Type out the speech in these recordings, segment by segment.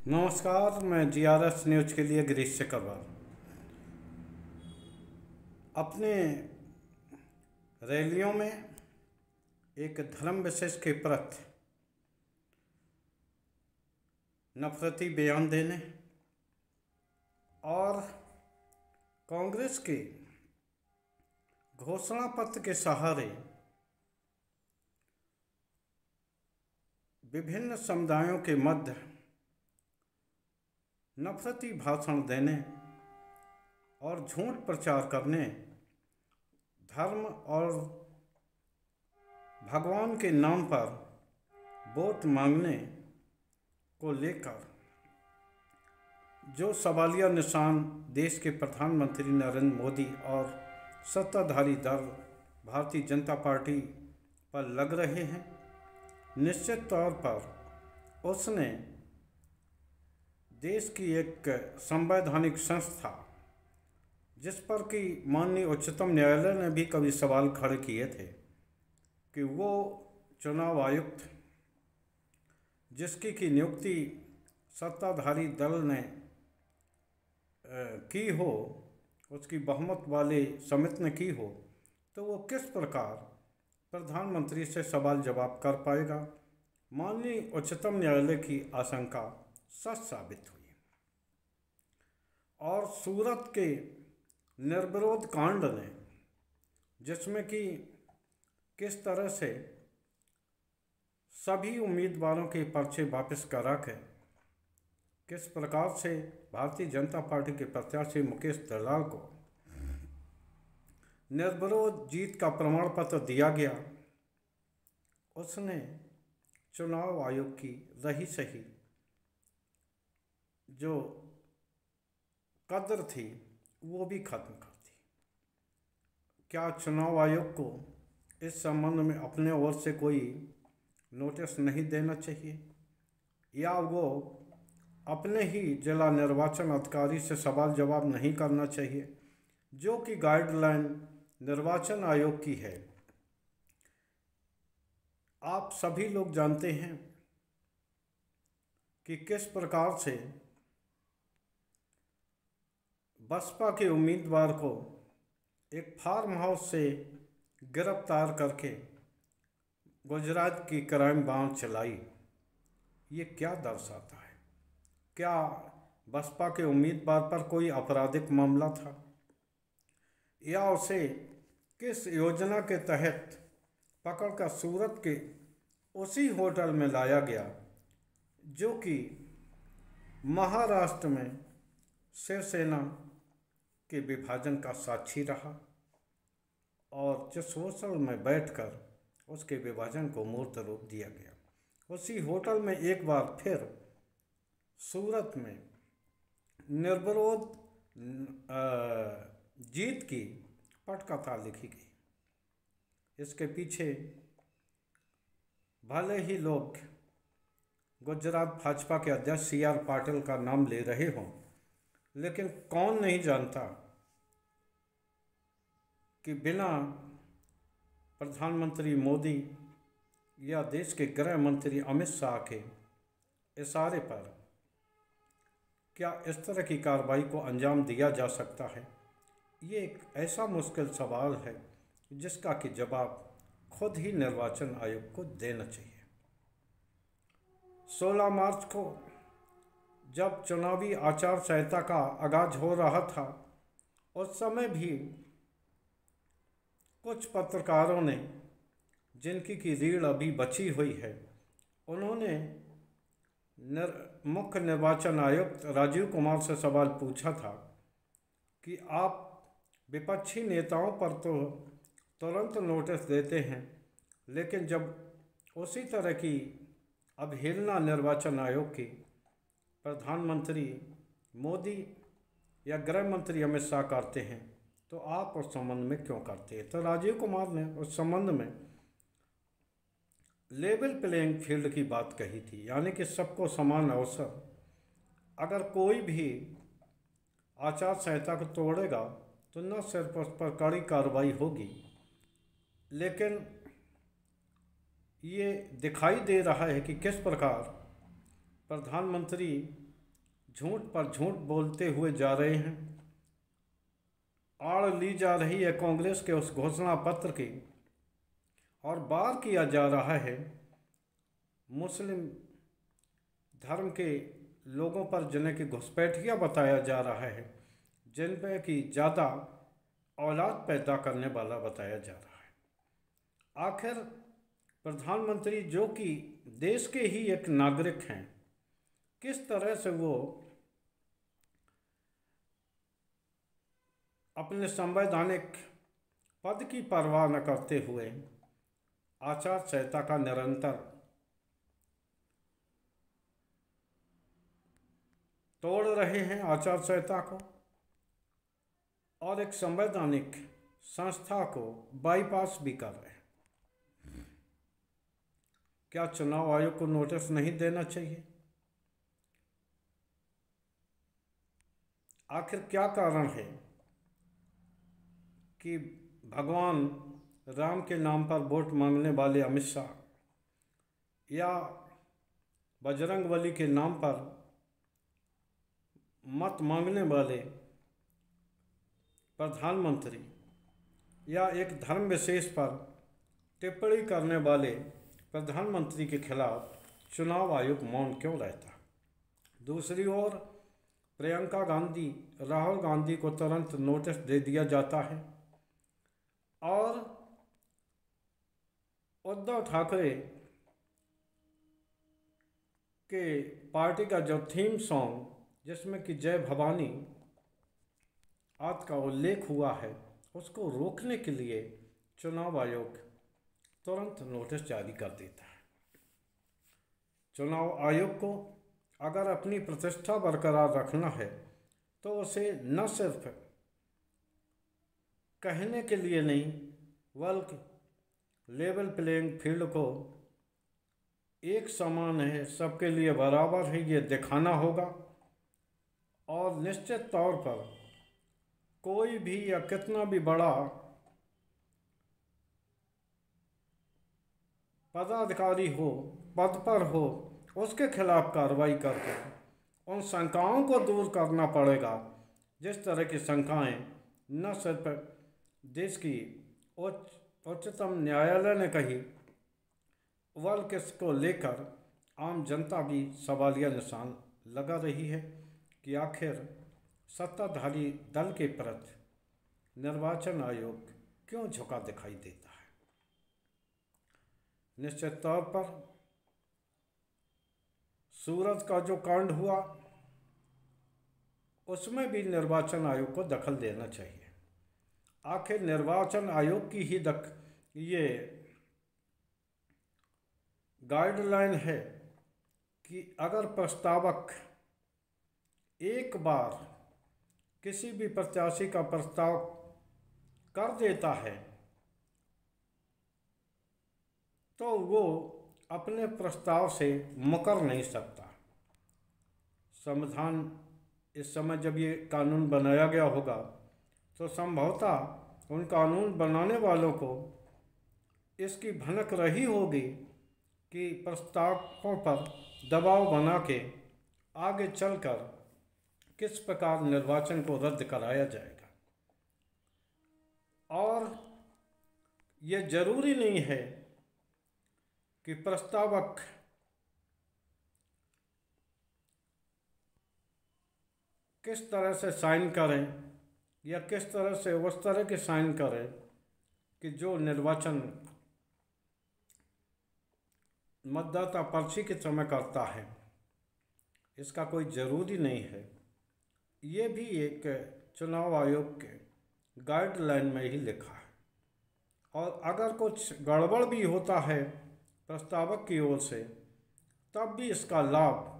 नमस्कार। मैं GRS news के लिए गिरीश चक्रवाल। अपने रैलियों में एक धर्म विशेष के प्रति नफरती बयान देने और कांग्रेस के घोषणा पत्र के सहारे विभिन्न समुदायों के मध्य नफरती भाषण देने और झूठ प्रचार करने, धर्म और भगवान के नाम पर वोट मांगने को लेकर जो सवालिया निशान देश के प्रधानमंत्री नरेंद्र मोदी और सत्ताधारी दल भारतीय जनता पार्टी पर लग रहे हैं, निश्चित तौर पर उसने देश की एक संवैधानिक संस्था, जिस पर कि माननीय उच्चतम न्यायालय ने भी कभी सवाल खड़े किए थे कि वो चुनाव आयुक्त जिसकी की नियुक्ति सत्ताधारी दल ने की हो, उसकी बहुमत वाले समिति ने की हो, तो वो किस प्रकार प्रधानमंत्री से सवाल जवाब कर पाएगा। माननीय उच्चतम न्यायालय की आशंका सच साबित हुई और सूरत के निर्विरोध कांड ने, जिसमें कि किस तरह से सभी उम्मीदवारों के पर्चे वापस करा के किस प्रकार से भारतीय जनता पार्टी के प्रत्याशी मुकेश दलाल को निर्विरोध जीत का प्रमाण पत्र दिया गया, उसने चुनाव आयोग की रही सही जो कद्र थी वो भी खत्म कर दी। क्या चुनाव आयोग को इस संबंध में अपने ओर से कोई नोटिस नहीं देना चाहिए, या वो अपने ही जिला निर्वाचन अधिकारी से सवाल जवाब नहीं करना चाहिए, जो कि गाइडलाइन निर्वाचन आयोग की है। आप सभी लोग जानते हैं कि किस प्रकार से बसपा के उम्मीदवार को एक फार्म हाउस से गिरफ्तार करके गुजरात की क्राइम ब्रांच चलाई। ये क्या दर्शाता है? क्या बसपा के उम्मीदवार पर कोई आपराधिक मामला था, या उसे किस योजना के तहत पकड़कर सूरत के उसी होटल में लाया गया जो कि महाराष्ट्र में शिवसेना के विभाजन का साक्षी रहा, और जिस होटल में बैठकर उसके विभाजन को मूर्त रूप दिया गया, उसी होटल में एक बार फिर सूरत में निर्विरोध जीत की पटकथा लिखी गई। इसके पीछे भले ही लोग गुजरात भाजपा के अध्यक्ष CR पाटिल का नाम ले रहे हों, लेकिन कौन नहीं जानता कि बिना प्रधानमंत्री मोदी या देश के गृह मंत्री अमित शाह के इशारे पर क्या इस तरह की कार्रवाई को अंजाम दिया जा सकता है। ये एक ऐसा मुश्किल सवाल है जिसका कि जवाब खुद ही निर्वाचन आयोग को देना चाहिए। 16 मार्च को जब चुनावी आचार संहिता का आगाज हो रहा था, उस समय भी कुछ पत्रकारों ने, जिनकी की रीढ़ अभी बची हुई है, उन्होंने मुख्य निर्वाचन आयुक्त राजीव कुमार से सवाल पूछा था कि आप विपक्षी नेताओं पर तो तुरंत नोटिस देते हैं, लेकिन जब उसी तरह की अवहेलना निर्वाचन आयोग की प्रधानमंत्री मोदी या गृह मंत्री अमित शाह करते हैं, तो आप उस संबंध में क्यों करते हैं। तो राजीव कुमार ने उस संबंध में लेवल प्लेइंग फील्ड की बात कही थी, यानी कि सबको समान अवसर। अगर कोई भी आचार संहिता को तोड़ेगा तो न सिर्फ उस पर कड़ी कार्रवाई होगी, लेकिन ये दिखाई दे रहा है कि किस प्रकार प्रधानमंत्री झूठ पर झूठ बोलते हुए जा रहे हैं। आड़ ली जा रही है कांग्रेस के उस घोषणा पत्र की और बार किया जा रहा है मुस्लिम धर्म के लोगों पर, जिन्हें कि घुसपैठिया बताया जा रहा है, जिन पे कि ज़्यादा औलाद पैदा करने वाला बताया जा रहा है। आखिर प्रधानमंत्री, जो कि देश के ही एक नागरिक हैं, किस तरह से वो अपने संवैधानिक पद की परवाह न करते हुए आचार संहिता का निरंतर तोड़ रहे हैं, आचार संहिता को, और एक संवैधानिक संस्था को बाईपास भी कर रहे हैं। क्या चुनाव आयोग को नोटिस नहीं देना चाहिए? आखिर क्या कारण है कि भगवान राम के नाम पर वोट मांगने वाले अमित शाह या बजरंगबली के नाम पर मत मांगने वाले प्रधानमंत्री या एक धर्म विशेष पर टिप्पणी करने वाले प्रधानमंत्री के खिलाफ चुनाव आयोग मौन क्यों रहता? दूसरी ओर प्रियंका गांधी, राहुल गांधी को तुरंत नोटिस दे दिया जाता है और उद्धव ठाकरे के पार्टी का जो थीम सॉन्ग, जिसमें कि जय भवानी आदि का उल्लेख हुआ है, उसको रोकने के लिए चुनाव आयोग तुरंत नोटिस जारी कर देता है। चुनाव आयोग को अगर अपनी प्रतिष्ठा बरकरार रखना है तो उसे न सिर्फ कहने के लिए नहीं, बल्कि लेवल प्लेइंग फील्ड को एक समान है, सबके लिए बराबर है, ये दिखाना होगा। और निश्चित तौर पर कोई भी या कितना भी बड़ा पदाधिकारी हो, पद पर हो, उसके खिलाफ कार्रवाई करके उन शंकाओं को दूर करना पड़ेगा। जिस तरह की शंकाएं न सिर्फ देश की उच्चतम न्यायालय ने कही, बल्कि इसको लेकर आम जनता भी सवालिया निशान लगा रही है कि आखिर सत्ताधारी दल के प्रति निर्वाचन आयोग क्यों झुका दिखाई देता है। निश्चित तौर पर सूरत का जो कांड हुआ, उसमें भी निर्वाचन आयोग को दखल देना चाहिए। आखिर निर्वाचन आयोग की ही ये गाइडलाइन है कि अगर प्रस्तावक एक बार किसी भी प्रत्याशी का प्रस्ताव कर देता है तो वो अपने प्रस्ताव से मुकर नहीं सकता। संविधान इस समय जब ये कानून बनाया गया होगा तो संभवतः उन कानून बनाने वालों को इसकी भनक रही होगी कि प्रस्तावकों पर दबाव बना के आगे चलकर किस प्रकार निर्वाचन को रद्द कराया जाएगा। और ये जरूरी नहीं है कि प्रस्तावक किस तरह से साइन करें या किस तरह से उस तरह के साइन करें कि जो निर्वाचन मतदाता पर्ची के समय करता है, इसका कोई ज़रूरी नहीं है। ये भी एक चुनाव आयोग के गाइडलाइन में ही लिखा है। और अगर कुछ गड़बड़ भी होता है प्रस्तावक की ओर से, तब भी इसका लाभ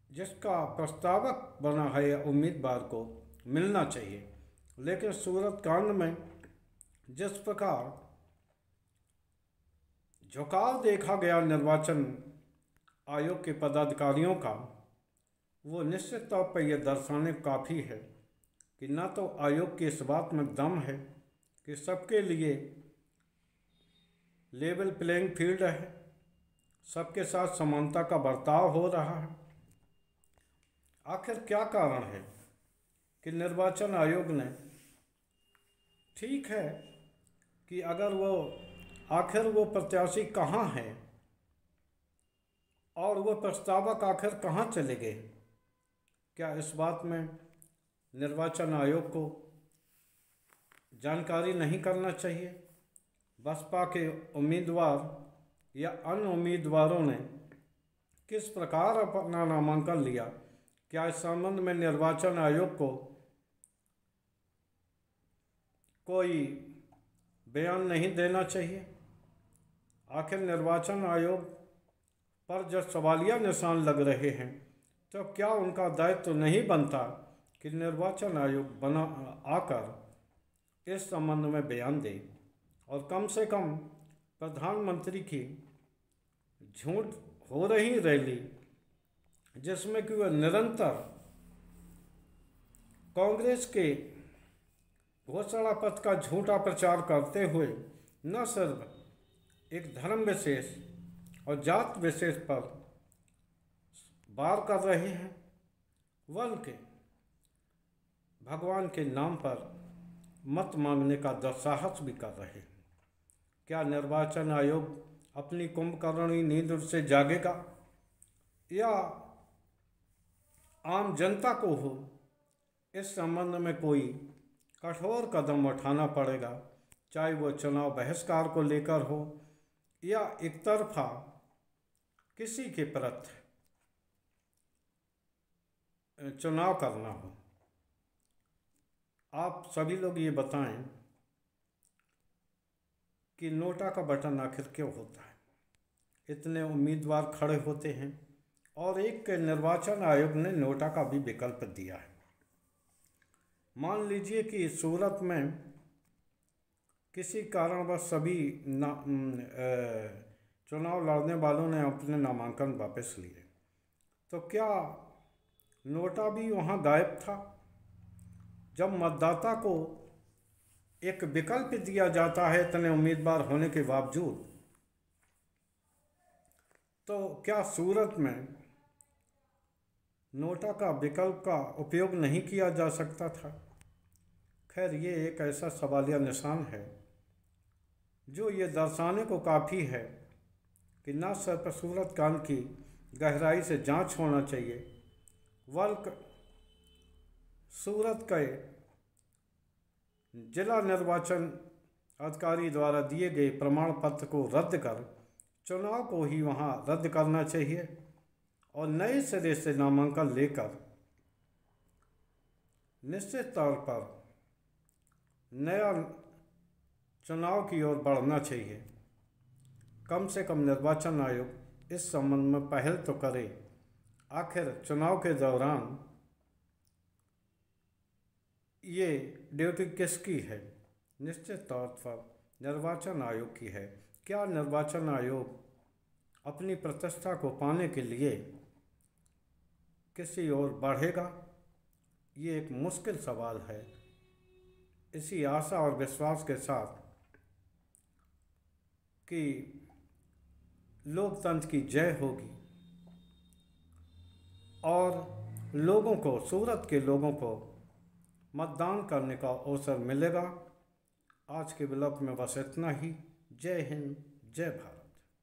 जिसका प्रस्तावक बना है या उम्मीदवार को मिलना चाहिए। लेकिन सूरत कांड में जिस प्रकार झुकाव देखा गया निर्वाचन आयोग के पदाधिकारियों का, वो निश्चित तौर पर यह दर्शाने काफ़ी है कि न तो आयोग की इस बात में दम है कि सबके लिए लेवल प्लेइंग फील्ड है, सबके साथ समानता का बर्ताव हो रहा है, आखिर क्या कारण है कि निर्वाचन आयोग ने, ठीक है कि अगर आखिर वो प्रत्याशी कहाँ है और वो प्रस्तावक आखिर कहाँ चले गए, क्या इस बात में निर्वाचन आयोग को जानकारी नहीं करना चाहिए? बसपा के उम्मीदवार या अन्य उम्मीदवारों ने किस प्रकार अपना नामांकन लिया, क्या इस संबंध में निर्वाचन आयोग को कोई बयान नहीं देना चाहिए? आखिर निर्वाचन आयोग पर जब सवालिया निशान लग रहे हैं तो क्या उनका दायित्व नहीं बनता कि निर्वाचन आयोग आकर इस संबंध में बयान दे और कम से कम प्रधानमंत्री की झूठ हो रही रैली, जिसमें कि वह निरंतर कांग्रेस के घोषणा पत्र का झूठा प्रचार करते हुए न सिर्फ एक धर्म विशेष और जात विशेष पर वार कर रहे हैं, बल्कि भगवान के नाम पर मत मांगने का दुस्साहस भी कर रहे हैं। क्या निर्वाचन आयोग अपनी कुंभकर्णी नींद से जागेगा या आम जनता को हो इस संबंध में कोई कठोर कदम उठाना पड़ेगा, चाहे वो चुनाव बहिष्कार को लेकर हो या एक तरफा किसी के प्रति चुनाव करना हो। आप सभी लोग ये बताएं कि नोटा का बटन आखिर क्यों होता है? इतने उम्मीदवार खड़े होते हैं और एक निर्वाचन आयोग ने नोटा का भी विकल्प दिया है। मान लीजिए कि सूरत में किसी कारणवश सभी चुनाव लड़ने वालों ने अपने नामांकन वापस लिए, तो क्या नोटा भी वहाँ गायब था? जब मतदाता को एक विकल्प दिया जाता है इतने उम्मीदवार होने के बावजूद, तो क्या सूरत में नोटा का विकल्प का उपयोग नहीं किया जा सकता था? खैर, ये एक ऐसा सवालिया निशान है जो ये दर्शाने को काफ़ी है कि न सिर्फ सूरत कांड की गहराई से जांच होना चाहिए, बल्कि सूरत के जिला निर्वाचन अधिकारी द्वारा दिए गए प्रमाण पत्र को रद्द कर चुनाव को ही वहाँ रद्द करना चाहिए और नए सिरे से नामांकन लेकर निश्चित तौर पर नया चुनाव की ओर बढ़ना चाहिए। कम से कम निर्वाचन आयोग इस संबंध में पहल तो करे। आखिर चुनाव के दौरान ये ड्यूटी किसकी है? निश्चित तौर पर निर्वाचन आयोग की है। क्या निर्वाचन आयोग अपनी प्रतिष्ठा को पाने के लिए किसी ओर बढ़ेगा? ये एक मुश्किल सवाल है। इसी आशा और विश्वास के साथ कि लोकतंत्र की जय होगी और लोगों को, सूरत के लोगों को मतदान करने का अवसर मिलेगा। आज के ब्लॉग में बस इतना ही। जय हिंद, जय भारत।